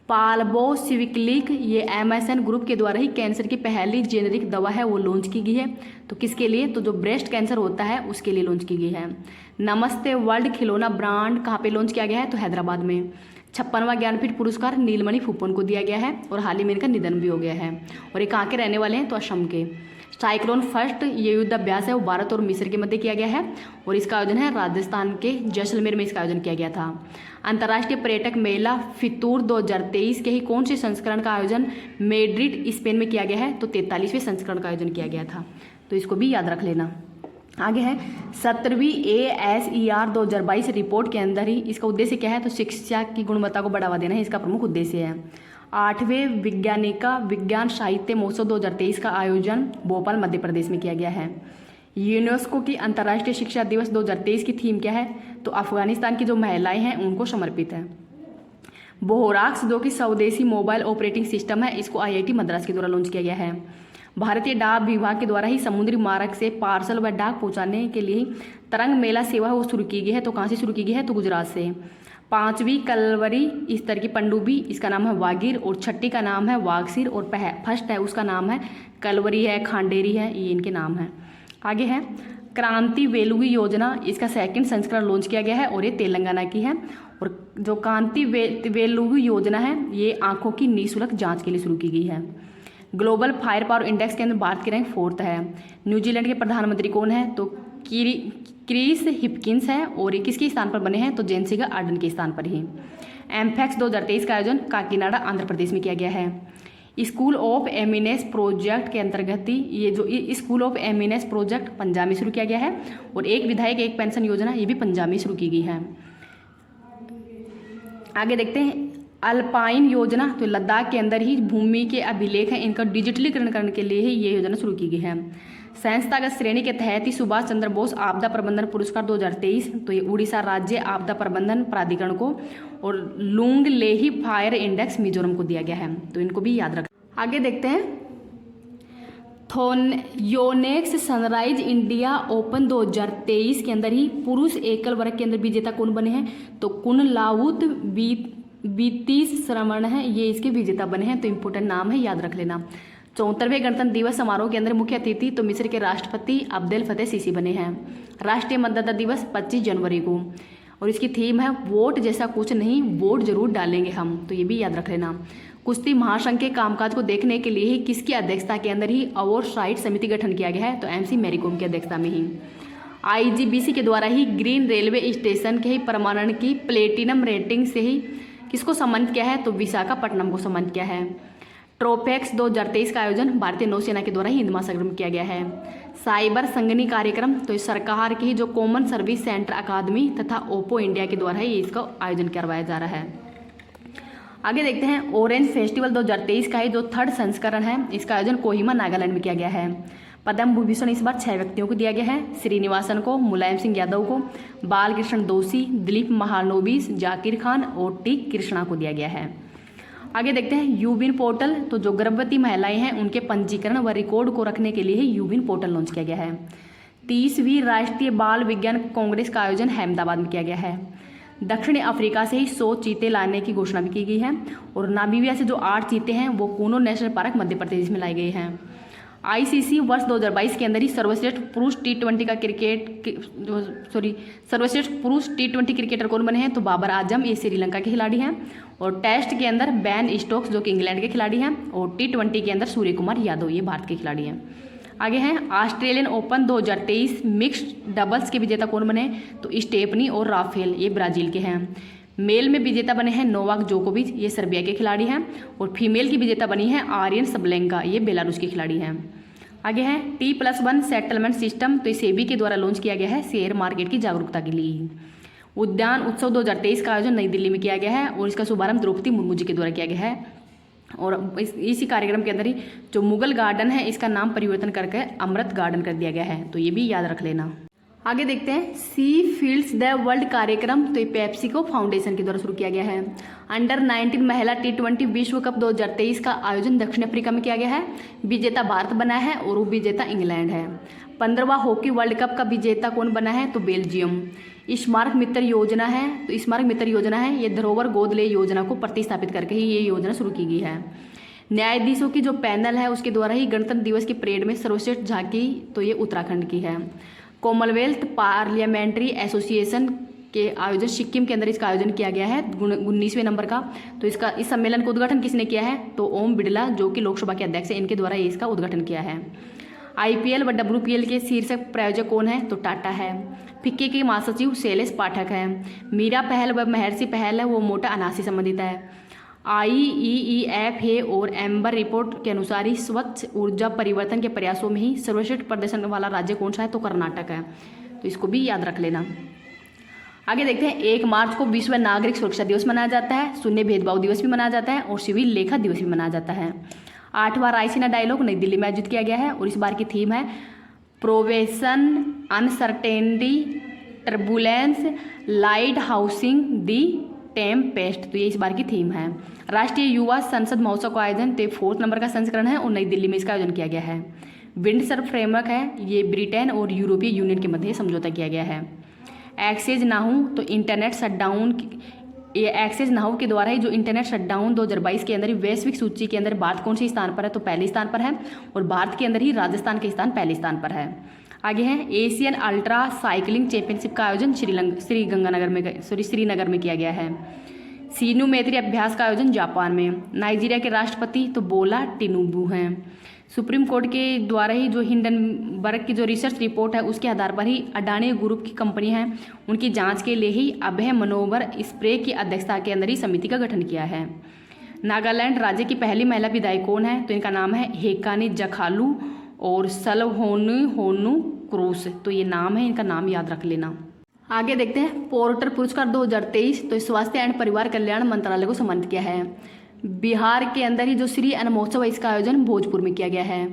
पाल्बोसिविक्लिक ये MSN ग्रुप के द्वारा ही कैंसर की पहली जेनेरिक दवा है वो लॉन्च की गई है, तो किसके लिए, तो जो ब्रेस्ट कैंसर होता है उसके लिए लॉन्च की गई है। नमस्ते वर्ल्ड खिलौना ब्रांड कहाँ पे लॉन्च किया गया है, तो हैदराबाद में। 56वां ज्ञानपीठ पुरस्कार नीलमणि फुप्पन को दिया गया है और हाल ही में इनका निधन भी हो गया है और ये कहाँ के रहने वाले हैं, तो असम के। साइक्लोन फर्स्ट ये युद्धाभ्यास है वो भारत और मिस्र के मध्य किया गया है और इसका आयोजन है राजस्थान के जैसलमेर में इसका आयोजन किया गया था। अंतर्राष्ट्रीय पर्यटक मेला फितूर 2023 के ही कौन से संस्करण का आयोजन मैड्रिड स्पेन में किया गया है, तो 43वें संस्करण का आयोजन किया गया था, तो इसको भी याद रख लेना। आगे है 17वीं ASER 2022 रिपोर्ट के अंदर ही इसका उद्देश्य क्या है, तो शिक्षा की गुणवत्ता को बढ़ावा देना है, इसका प्रमुख उद्देश्य है। 8वें वैज्ञानिका विज्ञान साहित्य महोत्सव 2023 का आयोजन भोपाल मध्य प्रदेश में किया गया है। यूनेस्को की अंतर्राष्ट्रीय शिक्षा दिवस 2023 की थीम क्या है, तो अफगानिस्तान की जो महिलाएं हैं उनको समर्पित है। बोहराक्स जो कि स्वदेशी मोबाइल ऑपरेटिंग सिस्टम है इसको IIT मद्रास के द्वारा लॉन्च किया गया है। भारतीय डाक विभाग के द्वारा ही समुद्री मार्ग से पार्सल व डाक पहुंचाने के लिए तरंग मेला सेवा वो शुरू की गई है, तो कहाँ से शुरू की गई है, तो गुजरात से। 5वीं कलवरी स्तर की पनडुब्बी इसका नाम है वागीर और 6ठी का नाम है वागसीर और फर्स्ट है उसका नाम है कलवरी है, खांडेरी है, ये इनके नाम है। आगे है क्रांति वेलुगी योजना, इसका सेकंड संस्करण लॉन्च किया गया है और ये तेलंगाना की है। और जो क्रांति वेलुगी योजना है ये आंखों की निःशुल्क जांच के लिए शुरू की गई है। ग्लोबल फायर पावर इंडेक्स के अंदर भारत की रैंक 4th है। न्यूजीलैंड के प्रधानमंत्री कौन है, तो क्रिस हिपकिंस है और ये किसके स्थान पर बने हैं, तो जेसिका आर्डन के स्थान पर ही। एमफेक्स 2023 का आयोजन काकीनाडा आंध्र प्रदेश में किया गया है। स्कूल ऑफ एमिनेस प्रोजेक्ट के अंतर्गत ही ये जो स्कूल ऑफ एमिनेस प्रोजेक्ट पंजाब में शुरू किया गया है और एक विधायक एक पेंशन योजना ये भी पंजाब में शुरू की गई है। आगे देखते हैं अल्पाइन योजना, तो लद्दाख के अंदर ही भूमि के अभिलेख हैं इनका डिजिटलीकरण करने के लिए ही ये योजना शुरू की गई है। संस्थागत श्रेणी के तहत ही सुभाष चंद्र बोस आपदा प्रबंधन पुरस्कार 2023 तो ये उड़ीसा राज्य आपदा प्रबंधन प्राधिकरण को और लुंग लेही फायर इंडेक्स मिजोरम को दिया गया है, तो इनको भी याद रख। आगे देखते हैं योनेक्स सनराइज इंडिया ओपन 2023 के अंदर ही पुरुष एकल वर्ग के अंदर विजेता कौन बने हैं, तो कुनलाउत बीतीश श्रवण है ये इसके विजेता बने हैं, तो इम्पोर्टेंट नाम है याद रख लेना। 74वें गणतंत्र दिवस समारोह के अंदर मुख्य अतिथि तो मिस्र के राष्ट्रपति अब्देल फतेह सीसी बने हैं। राष्ट्रीय मतदाता दिवस 25 जनवरी को और इसकी थीम है वोट जैसा कुछ नहीं वोट जरूर डालेंगे हम, तो ये भी याद रख लेना। कुश्ती महासंघ के कामकाज को देखने के लिए ही किसकी अध्यक्षता के अंदर ही ओवरसाइट समिति गठन किया गया है, तो MC मैरीकॉम की अध्यक्षता में ही। IGBC के द्वारा ही ग्रीन रेलवे स्टेशन के ही प्रमाणन की प्लेटिनम रेटिंग से ही किसको सम्मानित किया है, तो विशाखापट्टनम को सम्मानित किया है। ट्रोपेक्स 2023 का आयोजन भारतीय नौसेना के द्वारा ही हिंद महासागर में किया गया है। साइबर संगनी कार्यक्रम तो सरकार की जो कॉमन सर्विस सेंटर अकादमी तथा ओप्पो इंडिया के द्वारा ही इसका आयोजन करवाया जा रहा है। आगे देखते हैं ऑरेंज फेस्टिवल 2023 का ही जो 3rd संस्करण है इसका आयोजन कोहिमा नागालैंड में किया गया है। पद्म विभूषण इस बार 6 व्यक्तियों को दिया गया है, श्रीनिवासन को, मुलायम सिंह यादव को, बालकृष्ण दोषी, दिलीप महानोबिस, जाकिर खान और टी कृष्णा को दिया गया है। आगे देखते हैं यूबिन पोर्टल, तो जो गर्भवती महिलाएं हैं उनके पंजीकरण व रिकॉर्ड को रखने के लिए ही यूबिन पोर्टल लॉन्च किया गया है। 30वीं राष्ट्रीय बाल विज्ञान कांग्रेस का आयोजन अहमदाबाद में किया गया है। दक्षिण अफ्रीका से ही 100 चीते लाने की घोषणा भी की गई है और नामीबिया से जो 8 चीते हैं वो कूनो नेशनल पार्क मध्य प्रदेश में लाए गए हैं। ICC वर्ष 2022 के अंदर ही सर्वश्रेष्ठ पुरुष T20 क्रिकेटर कौन बने हैं, तो बाबर आजम ये श्रीलंका के खिलाड़ी हैं और टेस्ट के अंदर बेन स्टोक्स जो कि इंग्लैंड के खिलाड़ी हैं और T20 के अंदर सूर्य कुमार यादव ये भारत के खिलाड़ी हैं। आगे हैं ऑस्ट्रेलियन ओपन 2023 मिक्स्ड डबल्स के विजेता कौन बने, तो स्टेफनी और राफेल ये ब्राजील के हैं। मेल में विजेता बने हैं नोवाक जोकोविच, ये सर्बिया के खिलाड़ी हैं, और फीमेल की विजेता बनी है आर्यन सबलेंका, ये बेलारूस की खिलाड़ी हैं। आगे है T+1 सेटलमेंट सिस्टम, तो ये सेबी के द्वारा लॉन्च किया गया है शेयर मार्केट की जागरूकता के लिए। उद्यान उत्सव 2023 का आयोजन नई दिल्ली में किया गया है और इसका शुभारंभ द्रौपदी मुर्मू जी के द्वारा किया गया है। और इसी कार्यक्रम के अंदर ही जो मुगल गार्डन है इसका नाम परिवर्तन करके अमृत गार्डन कर दिया गया है, तो ये भी याद रख लेना। आगे देखते हैं सी फील्ड्स द वर्ल्ड कार्यक्रम, तो ये पेप्सिको फाउंडेशन के द्वारा शुरू किया गया है। अंडर 19 महिला T20 विश्व कप 2023 का आयोजन दक्षिण अफ्रीका में किया गया है। विजेता भारत बना है और वो विजेता इंग्लैंड है। 15वां हॉकी वर्ल्ड कप का विजेता कौन बना है, तो बेल्जियम। स्मारक मित्र योजना है, तो स्मारक मित्र योजना है ये धरोहर गोद ले योजना को प्रतिस्थापित करके ही ये योजना शुरू की गई है। न्यायाधीशों की जो पैनल है उसके द्वारा ही गणतंत्र दिवस की परेड में सर्वश्रेष्ठ झांकी, तो ये उत्तराखंड की है। कॉमनवेल्थ पार्लियामेंट्री एसोसिएशन के आयोजन सिक्किम के अंदर इसका आयोजन किया गया है 19वें नंबर का। तो इस सम्मेलन का उद्घाटन किसने किया है, तो ओम बिड़ला जो कि लोकसभा के अध्यक्ष हैं, इनके द्वारा ये इसका उद्घाटन किया है। IPL व WPL के शीर्षक प्रायोजक कौन है, तो टाटा है। फिक्की के महासचिव शैलेश पाठक है। मीरा पहल व महर्षि पहल है वो मोटा अनाज से संबंधित है। IEEF है और एम्बर रिपोर्ट के अनुसार ही स्वच्छ ऊर्जा परिवर्तन के प्रयासों में ही सर्वश्रेष्ठ प्रदर्शन वाला राज्य कौन सा है, तो कर्नाटक है, तो इसको भी याद रख लेना। आगे देखते हैं 1 मार्च को विश्व नागरिक सुरक्षा दिवस मनाया जाता है, शून्य भेदभाव दिवस भी मनाया जाता है और सिविल लेखा दिवस भी मनाया जाता है। 8वां रायसीना डायलॉग नई दिल्ली में आयोजित किया गया है और इस बार की थीम है provision uncertainty turbulence light housing the tempest, तो ये इस बार की थीम है। राष्ट्रीय युवा संसद महोत्सव का आयोजन तो 4 नंबर का संस्करण है और नई दिल्ली में इसका आयोजन किया गया है। विंडसर फ्रेमवर्क है ये ब्रिटेन और यूरोपीय यूनियन के मध्य समझौता किया गया है। एक्सेस ना हो तो इंटरनेट शटडाउन, ये एक्सेस ना हो के द्वारा ही जो इंटरनेट शटडाउन 2022 के अंदर ही वैश्विक सूची के अंदर भारत कौन से स्थान पर है, तो पहले स्थान पर है और भारत के अंदर ही राजस्थान के स्थान पहले स्थान पर है। आगे है एशियन अल्ट्रा साइकिलिंग चैंपियनशिप का आयोजन श्रीनगर में किया गया है। सीनू मैत्री अभ्यास का आयोजन जापान में। नाइजीरिया के राष्ट्रपति तो बोला टिनुबू हैं। सुप्रीम कोर्ट के द्वारा ही जो हिंडनबर्ग की जो रिसर्च रिपोर्ट है उसके आधार पर ही अडानी ग्रुप की कंपनी है उनकी जांच के लिए ही अभय मनोवर स्प्रे की अध्यक्षता के अंदर ही समिति का गठन किया है। नागालैंड राज्य की पहली महिला विधायक कौन है, तो इनका नाम है हेकानी जखालू और सलहोनु क्रूस, तो ये नाम है, इनका नाम याद रख लेना। आगे देखते हैं पोर्टर पुरस्कार 2023, तो स्वास्थ्य एवं परिवार कल्याण मंत्रालय को सम्मानित किया है। बिहार के अंदर ही जो श्री अन्न महोत्सव है इसका आयोजन भोजपुर में किया गया है।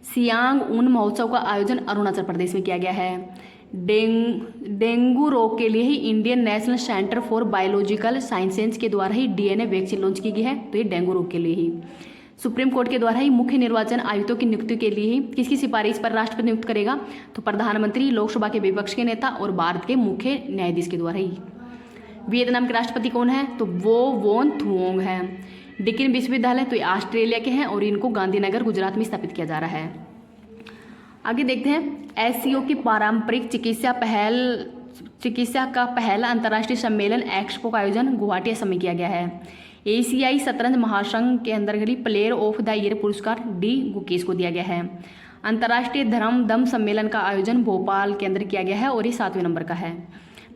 सियांग ऊन महोत्सव का आयोजन अरुणाचल प्रदेश में किया गया है। डेंगू रोग के लिए ही Indian national centre for biological sciences के द्वारा ही DNA वैक्सीन लॉन्च की गई है, तो ये डेंगू रोग के लिए ही। सुप्रीम कोर्ट के द्वारा ही मुख्य निर्वाचन आयुक्तों की नियुक्ति के लिए ही किसकी सिफारिश पर राष्ट्रपति नियुक्त करेगा, तो प्रधानमंत्री, लोकसभा के विपक्ष के नेता और भारत के मुख्य न्यायाधीश के द्वारा ही। वियतनाम के राष्ट्रपति कौन है, तो वो वोन थुओंग है। डिकिन विश्वविद्यालय तो ये ऑस्ट्रेलिया के हैं और इनको गांधीनगर गुजरात में स्थापित किया जा रहा है। आगे देखते हैं SCO की पारंपरिक चिकित्सा का पहला अंतर्राष्ट्रीय सम्मेलन एक्सपो का आयोजन गुवाहाटी असम में किया गया है। एशियाई शतरंज महासंघ के अंतर्गत प्लेयर ऑफ द ईयर पुरस्कार D गुकेश को दिया गया है। अंतर्राष्ट्रीय धर्मदम सम्मेलन का आयोजन भोपाल के अंदर किया गया है और ये 7वें नंबर का है।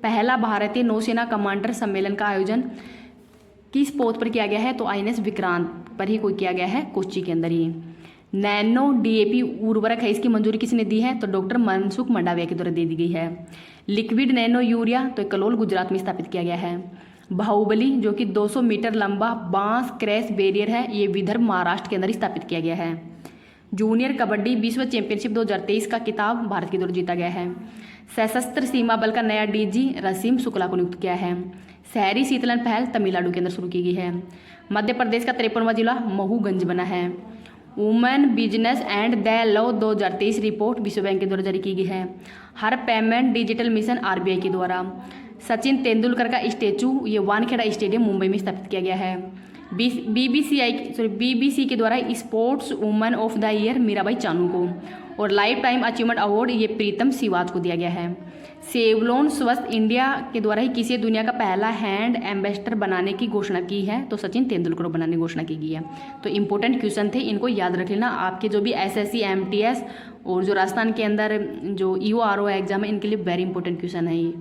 पहला भारतीय नौसेना कमांडर सम्मेलन का आयोजन किस पोत पर किया गया है, तो INS विक्रांत पर ही कोई किया गया है, कोच्चि के अंदर ही। नैनो DAP उर्वरक है, इसकी मंजूरी किसने दी है, तो डॉक्टर मनसुख मंडाविया के द्वारा दे दी गई है। लिक्विड नैनो यूरिया तो कलोल गुजरात में स्थापित किया गया है। बाहुबली जो कि 200 मीटर लंबा बांस क्रैश बैरियर है, ये विदर्भ महाराष्ट्र के अंदर स्थापित किया गया है। जूनियर कबड्डी विश्व चैंपियनशिप 2023 का खिताब भारत की द्वारा जीता गया है। सशस्त्र सीमा बल का नया DG रसीम शुक्ला को नियुक्त किया है। शहरी शीतलन पहल तमिलनाडु के अंदर शुरू की गई है। मध्य प्रदेश का 53वां जिला महूगंज बना है। Women business and the law 2023 report विश्व बैंक के द्वारा जारी की गई है। हर पेमेंट डिजिटल मिशन RBI के द्वारा। सचिन तेंदुलकर का स्टैचू ये वानखेड़ा स्टेडियम मुंबई में स्थापित किया गया है। BBC के द्वारा sports woman of the year Mirabai Chanu को और लाइफ टाइम अचीवमेंट अवार्ड ये प्रीतम सिवाज को दिया गया है। सेवलोन स्वस्थ इंडिया के द्वारा ही किसी दुनिया का पहला हैंड एम्बेसडर बनाने की घोषणा की है, तो सचिन तेंदुलकर को बनाने की घोषणा की गई है। तो इंपॉर्टेंट क्वेश्चन थे, इनको याद रख लेना। आपके जो भी SSC MTS और जो राजस्थान के अंदर जो EO RO एग्जाम है इनके लिए वेरी इंपॉर्टेंट क्वेश्चन है ये।